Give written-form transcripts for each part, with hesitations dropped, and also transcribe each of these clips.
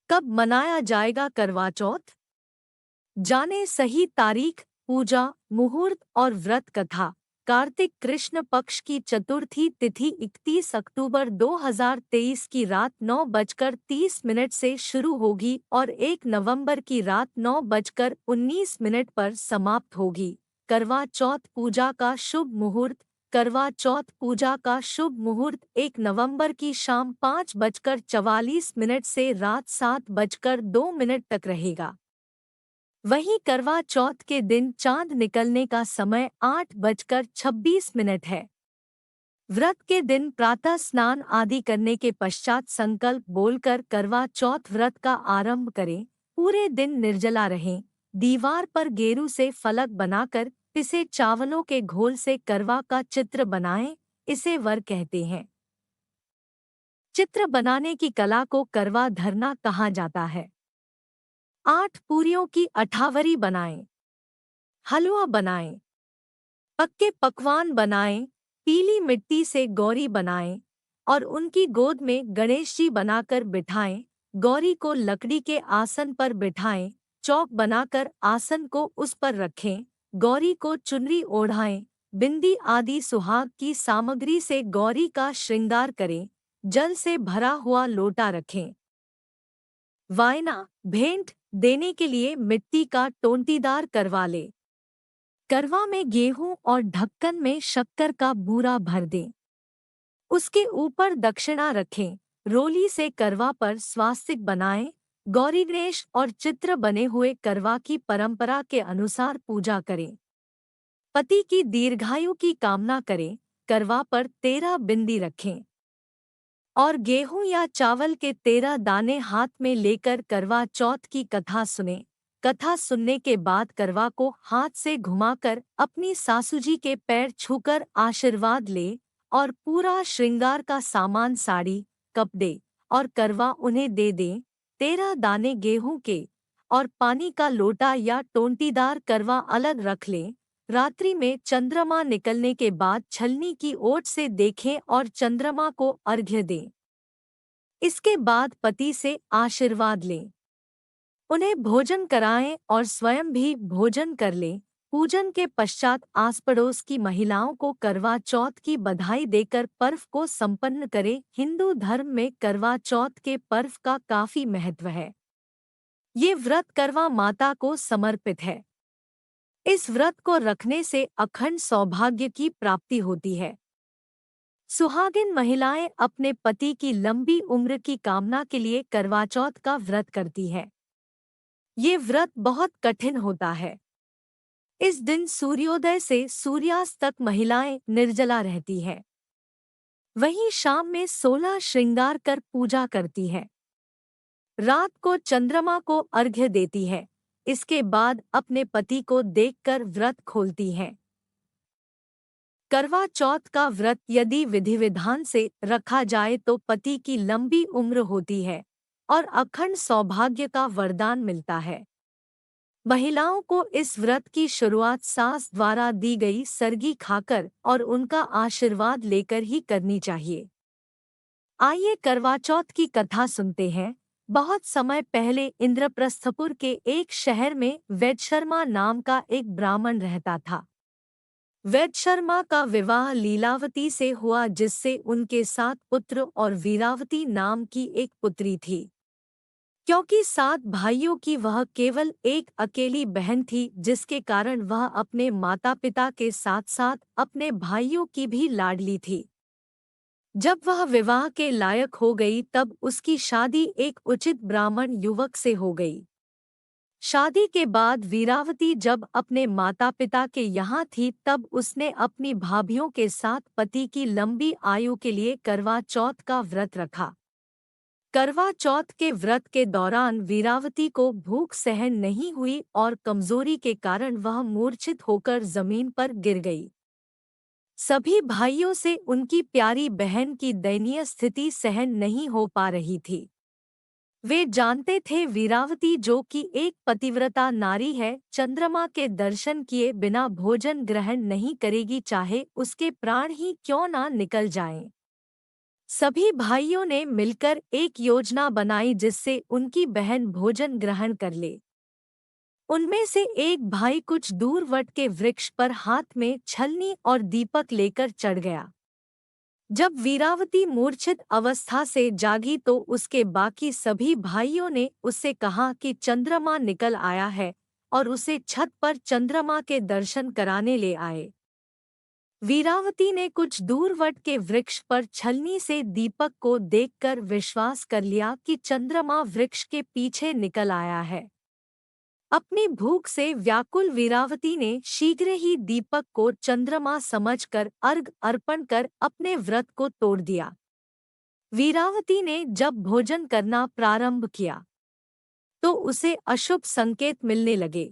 कब मनाया जाएगा करवा चौथ? जाने सही तारीख, पूजा, मुहूर्त और व्रत कथा। कार्तिक कृष्ण पक्ष की चतुर्थी तिथि 31 अक्टूबर 2023 की रात 9:30 से शुरू होगी और 1 नवंबर की रात 9:19 पर समाप्त होगी। करवा चौथ पूजा का शुभ मुहूर्त। करवा चौथ पूजा का शुभ मुहूर्त 1 नवंबर की शाम 5:44 से रात 7:02 तक रहेगा। वहीं करवा चौथ के दिन चांद निकलने का समय 8:26 है। व्रत के दिन प्रातः स्नान आदि करने के पश्चात संकल्प बोलकर करवा चौथ व्रत का आरंभ करें। पूरे दिन निर्जला रहें। दीवार पर गेरू से फलक बनाकर पिसे चावलों के घोल से करवा का चित्र बनाएं। इसे वर कहते हैं। चित्र बनाने की कला को करवा धरना कहा जाता है। 8 पूरियों की अठावरी बनाएं। हलवा बनाएं। पक्के पकवान बनाएं। पीली मिट्टी से गौरी बनाएं और उनकी गोद में गणेश जी बनाकर बिठाएं। गौरी को लकड़ी के आसन पर बिठाएं। चौक बनाकर आसन को उस पर रखें। गौरी को चुनरी ओढ़ाएं। बिंदी आदि सुहाग की सामग्री से गौरी का श्रृंगार करें। जल से भरा हुआ लोटा रखें। वायना भेंट देने के लिए मिट्टी का टोंटीदार करवा ले। करवा में गेहूं और ढक्कन में शक्कर का बूरा भर दें। उसके ऊपर दक्षिणा रखें। रोली से करवा पर स्वास्तिक बनाएं। गौरी गणेश और चित्र बने हुए करवा की परंपरा के अनुसार पूजा करें। पति की दीर्घायु की कामना करें। करवा पर 13 बिंदी रखें और गेहूं या चावल के 13 दाने हाथ में लेकर करवा चौथ की कथा सुने। कथा सुनने के बाद करवा को हाथ से घुमाकर अपनी सासू जी के पैर छूकर आशीर्वाद ले और पूरा श्रृंगार का सामान साड़ी, कपड़े और करवा उन्हें दे दें। 13 दाने गेहूं के और पानी का लोटा या टोंटीदार करवा अलग रख लें। रात्रि में चंद्रमा निकलने के बाद छलनी की ओट से देखें और चंद्रमा को अर्घ्य दें। इसके बाद पति से आशीर्वाद लें। उन्हें भोजन कराएं और स्वयं भी भोजन कर लें। पूजन के पश्चात आस पड़ोस की महिलाओं को करवा चौथ की बधाई देकर पर्व को संपन्न करें। हिंदू धर्म में करवा चौथ के पर्व का काफी महत्व है। ये व्रत करवा माता को समर्पित है। इस व्रत को रखने से अखंड सौभाग्य की प्राप्ति होती है। सुहागिन महिलाएं अपने पति की लंबी उम्र की कामना के लिए करवा चौथ का व्रत करती है। ये व्रत बहुत कठिन होता है। इस दिन सूर्योदय से सूर्यास्त तक महिलाएं निर्जला रहती है। वहीं शाम में 16 श्रृंगार कर पूजा करती है। रात को चंद्रमा को अर्घ्य देती है। इसके बाद अपने पति को देखकर व्रत खोलती है। करवा चौथ का व्रत यदि विधि विधान से रखा जाए तो पति की लंबी उम्र होती है और अखंड सौभाग्य का वरदान मिलता है। महिलाओं को इस व्रत की शुरुआत सास द्वारा दी गई सरगी खाकर और उनका आशीर्वाद लेकर ही करनी चाहिए। आइए करवा चौथ की कथा सुनते हैं। बहुत समय पहले इंद्रप्रस्थपुर के एक शहर में वैद्यशर्मा नाम का एक ब्राह्मण रहता था। वैद्यशर्मा का विवाह लीलावती से हुआ, जिससे उनके 7 पुत्र और वीरावती नाम की एक पुत्री थी। क्योंकि 7 भाइयों की वह केवल एक अकेली बहन थी, जिसके कारण वह अपने माता पिता के साथ साथ अपने भाइयों की भी लाडली थी। जब वह विवाह के लायक हो गई तब उसकी शादी एक उचित ब्राह्मण युवक से हो गई। शादी के बाद वीरावती जब अपने माता पिता के यहाँ थी तब उसने अपनी भाभियों के साथ पति की लंबी आयु के लिए करवा चौथ का व्रत रखा। करवा चौथ के व्रत के दौरान वीरावती को भूख सहन नहीं हुई और कमजोरी के कारण वह मूर्छित होकर जमीन पर गिर गई। सभी भाइयों से उनकी प्यारी बहन की दयनीय स्थिति सहन नहीं हो पा रही थी। वे जानते थे वीरावती, जो कि एक पतिव्रता नारी है, चंद्रमा के दर्शन किए बिना भोजन ग्रहण नहीं करेगी, चाहे उसके प्राण ही क्यों ना निकल जाएं। सभी भाइयों ने मिलकर एक योजना बनाई जिससे उनकी बहन भोजन ग्रहण कर ले। उनमें से एक भाई कुछ दूर वट के वृक्ष पर हाथ में छलनी और दीपक लेकर चढ़ गया। जब वीरावती मूर्छित अवस्था से जागी तो उसके बाकी सभी भाइयों ने उससे कहा कि चंद्रमा निकल आया है और उसे छत पर चंद्रमा के दर्शन कराने ले आए। वीरावती ने कुछ दूरवट के वृक्ष पर छलनी से दीपक को देखकर विश्वास कर लिया कि चंद्रमा वृक्ष के पीछे निकल आया है। अपनी भूख से व्याकुल वीरावती ने शीघ्र ही दीपक को चंद्रमा समझकर अर्घ अर्पण कर अपने व्रत को तोड़ दिया। वीरावती ने जब भोजन करना प्रारंभ किया तो उसे अशुभ संकेत मिलने लगे।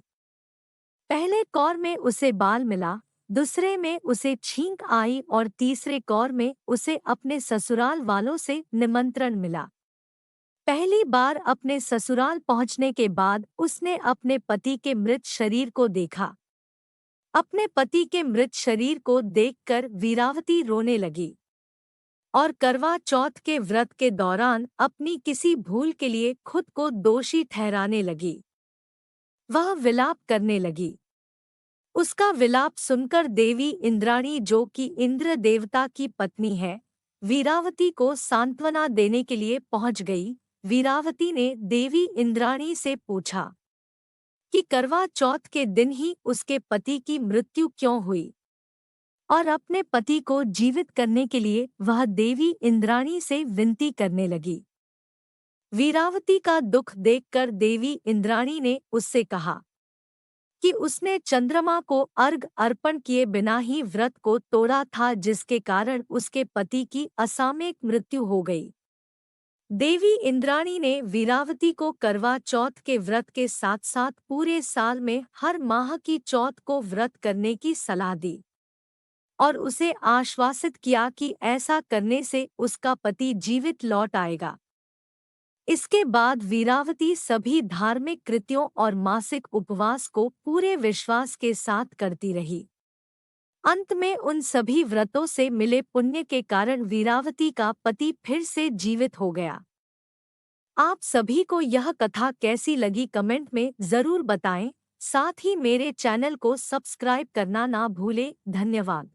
पहले कौर में उसे बाल मिला, दूसरे में उसे छींक आई और तीसरे कौर में उसे अपने ससुराल वालों से निमंत्रण मिला। पहली बार अपने ससुराल पहुंचने के बाद उसने अपने पति के मृत शरीर को देखा। अपने पति के मृत शरीर को देखकर वीरावती रोने लगी और करवा चौथ के व्रत के दौरान अपनी किसी भूल के लिए खुद को दोषी ठहराने लगी। वह विलाप करने लगी। उसका विलाप सुनकर देवी इंद्राणी, जो कि इंद्र देवता की पत्नी है, वीरावती को सांत्वना देने के लिए पहुंच गई। वीरावती ने देवी इंद्राणी से पूछा कि करवा चौथ के दिन ही उसके पति की मृत्यु क्यों हुई, और अपने पति को जीवित करने के लिए वह देवी इंद्राणी से विनती करने लगी। वीरावती का दुख देखकर देवी इंद्राणी ने उससे कहा कि उसने चंद्रमा को अर्घ अर्पण किए बिना ही व्रत को तोड़ा था, जिसके कारण उसके पति की असामयिक मृत्यु हो गई। देवी इंद्राणी ने वीरावती को करवा चौथ के व्रत के साथ साथ पूरे साल में हर माह की चौथ को व्रत करने की सलाह दी और उसे आश्वासित किया कि ऐसा करने से उसका पति जीवित लौट आएगा। इसके बाद वीरावती सभी धार्मिक कृत्यों और मासिक उपवास को पूरे विश्वास के साथ करती रही। अंत में उन सभी व्रतों से मिले पुण्य के कारण वीरावती का पति फिर से जीवित हो गया। आप सभी को यह कथा कैसी लगी कमेंट में जरूर बताएं। साथ ही मेरे चैनल को सब्सक्राइब करना ना भूलें। धन्यवाद।